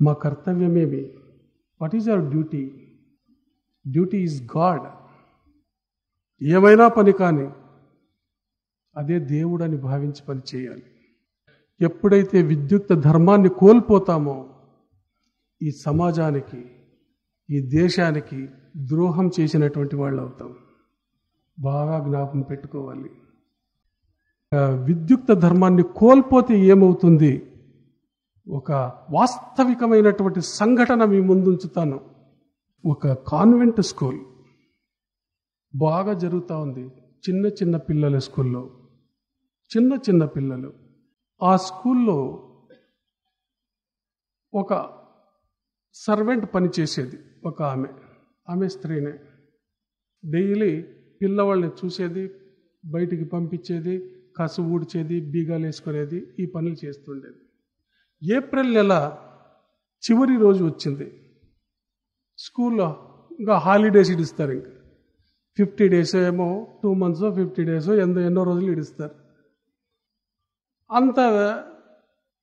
మా కర్తవ్యమేమి? What is our duty? Duty is God. ఏమైనా పని కానీ అదే దేవుడని భావించి పని చేయాలి. ఎప్పుడైతే విద్యుక్త ధర్మాన్ని కోల్పోతామో ఈ సమాజానికి, ఈ దేశానికి ద్రోహం చేసినటువంటి వాళ్ళు అవుతాం. బాగా జ్ఞాపకం పెట్టుకోవాలి. విద్యుక్త ధర్మాన్ని కోల్పోతే ఏమవుతుంది? ఒక వాస్తవికమైనటువంటి సంఘటన మీ ముందుంచుతాను. ఒక కాన్వెంట్ స్కూల్ బాగా జరుగుతూ ఉంది. చిన్న చిన్న పిల్లల స్కూల్లో, చిన్న పిల్లలు. ఆ స్కూల్లో ఒక సర్వెంట్ పనిచేసేది ఒక ఆమె స్త్రీనే. డైలీ పిల్లవాళ్ళని చూసేది, బయటికి పంపించేది, కసు ఊడ్చేది, బీగాలు వేసుకునేది, ఈ పనులు చేస్తుండేది. ఏప్రిల్ నెల చివరి రోజు వచ్చింది. స్కూల్లో ఇంకా హాలిడేస్ ఇడిస్తారు. ఇంకా 50 days ఏమో, 2 months 50 days ఎన్నో రోజులు ఇడిస్తారు. అంతా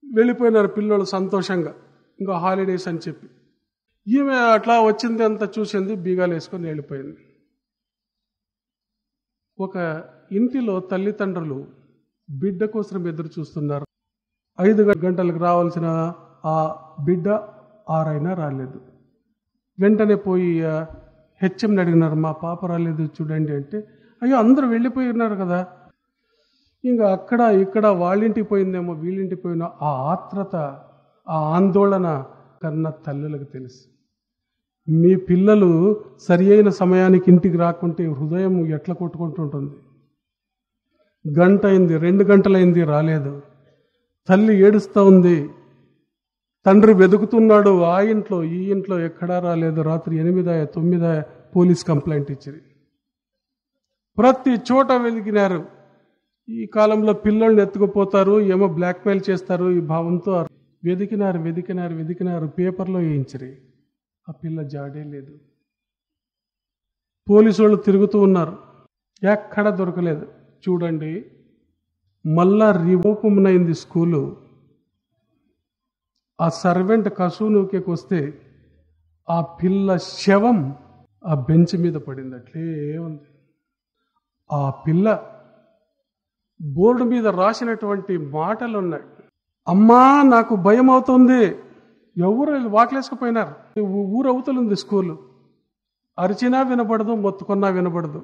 వెళ్ళిపోయినారు పిల్లలు సంతోషంగా, ఇంకా హాలిడేస్ అని చెప్పి. ఈమె అట్లా వచ్చింది, అంతా చూసింది, బీగాలు వేసుకొని వెళ్ళిపోయింది. ఒక ఇంటిలో తల్లిదండ్రులు బిడ్డ కోసం ఎదురు చూస్తున్నారు. 5 గంటలకు రావాల్సిన ఆ బిడ్డ 6 అయినా రాలేదు. వెంటనే పోయి హెచ్ఎంని అడిగినారు, మా పాప రాలేదు చూడండి అంటే, అయ్యో అందరూ వెళ్ళిపోయి ఉన్నారు కదా. ఇంకా అక్కడ ఇక్కడ వాళ్ళింటికి పోయిందేమో, వీళ్ళింటికి పోయినా ఆ ఆత్రత, ఆ ఆందోళన కన్నా తల్లులకు తెలుసు. మీ పిల్లలు సరి అయిన సమయానికి ఇంటికి రాకుంటే హృదయం ఎట్లా కొట్టుకుంటుంటుంది. గంట అయింది, 2 గంటలైంది, రాలేదు. తల్లి ఏడుస్తూ ఉంది, తండ్రి వెతుకుతున్నాడు. ఆ ఇంట్లో ఈ ఇంట్లో ఎక్కడా రాలేదు. రాత్రి 8, 9 పోలీస్ కంప్లైంట్ ఇచ్చారు. ప్రతి చోట వెతికినారు. ఈ కాలంలో పిల్లల్ని ఎత్తుకుపోతారు, ఏమో బ్లాక్మెయిల్ చేస్తారు ఈ భావంతో వెతికినారు. పేపర్లో వేయించరు. ఆ పిల్ల జాడే లేదు. పోలీసు వాళ్ళు తిరుగుతూ ఉన్నారు, ఎక్కడ దొరకలేదు. చూడండి, మళ్ళా రివోపమైంది స్కూలు. ఆ సర్వెంట్ కసూనుకి వస్తే ఆ పిల్ల శవం ఆ బెంచ్ మీద పడింది. అట్లే ఉంది. ఆ పిల్ల బోర్డు మీద రాసినటువంటి మాటలు ఉన్నాయి. అమ్మా నాకు భయం అవుతుంది. ఎవరు వాకిలేసుకుపోయినారు. ఊరు అవతలుంది స్కూలు. అరిచినా వినపడదు, మొత్తుకున్నా వినపడదు.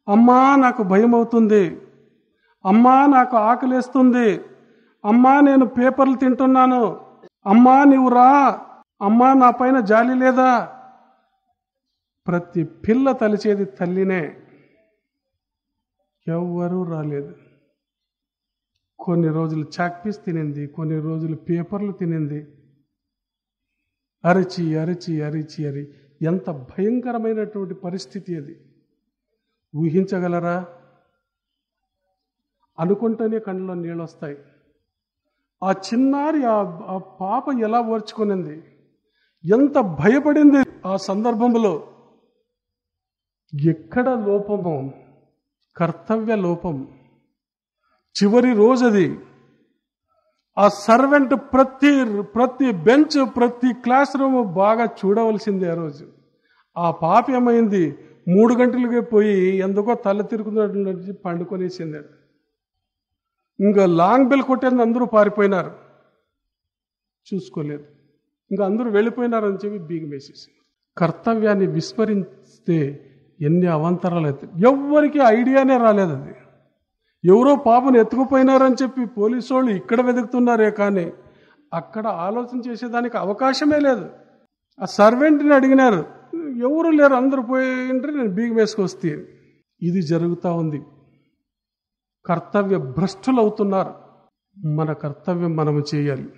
అమ్మా నాకు భయం అవుతుంది, అమ్మా నాకు ఆకలేస్తుంది, అమ్మా నేను పేపర్లు తింటున్నాను, అమ్మా నీవు రా, అమ్మా నా పైన జాలి లేదా. ప్రతి పిల్ల తలిచేది తల్లినే. ఎవ్వరూ రాలేదు. కొన్ని రోజులు చాక్పీస్ తినింది, కొన్ని రోజులు పేపర్లు తినింది. అరిచి ఎంత భయంకరమైనటువంటి పరిస్థితి అది. ఊహించగలరా? అనుకుంటేనే కళ్ళలో నీళ్ళు వస్తాయి. ఆ చిన్నారి ఆ పాప ఎలా ఓర్చుకునింది, ఎంత భయపడింది ఆ సందర్భంలో. ఎక్కడ లోపమో, కర్తవ్య లోపం. చివరి రోజది. ఆ సర్వెంట్ ప్రతి బెంచ్, ప్రతి క్లాస్ రూమ్ బాగా చూడవలసింది. ఆ రోజు ఆ పాప ఏమైంది, 3 గంటలకే పోయి ఎందుకో తల తిరుగుతున్నట్టు పండుకొనేసింది. ఇంకా లాంగ్ బెల్ కొట్టేది అందరూ పారిపోయినారు, చూసుకోలేదు. ఇంకా అందరూ వెళ్ళిపోయినారని చెప్పి బీగం వేసేసి. కర్తవ్యాన్ని విస్మరిస్తే ఎన్ని అవాంతరాలు అవుతాయి. ఎవ్వరికి ఐడియానే రాలేదు. అది ఎవరో పాపను ఎత్తుకుపోయినారని చెప్పి పోలీసు వాళ్ళు ఇక్కడ వెతుకుతున్నారే కానీ అక్కడ ఆలోచన చేసేదానికి అవకాశమే లేదు. ఆ సర్వెంట్ని అడిగినారు, ఎవరు లేరు, అందరూ పోయింటే నేను బీగం వేసుకొస్తే. ఇది జరుగుతూ ఉంది. కర్తవ్య భ్రష్టులు అవుతున్నారు. మన కర్తవ్యం మనము చేయాలి.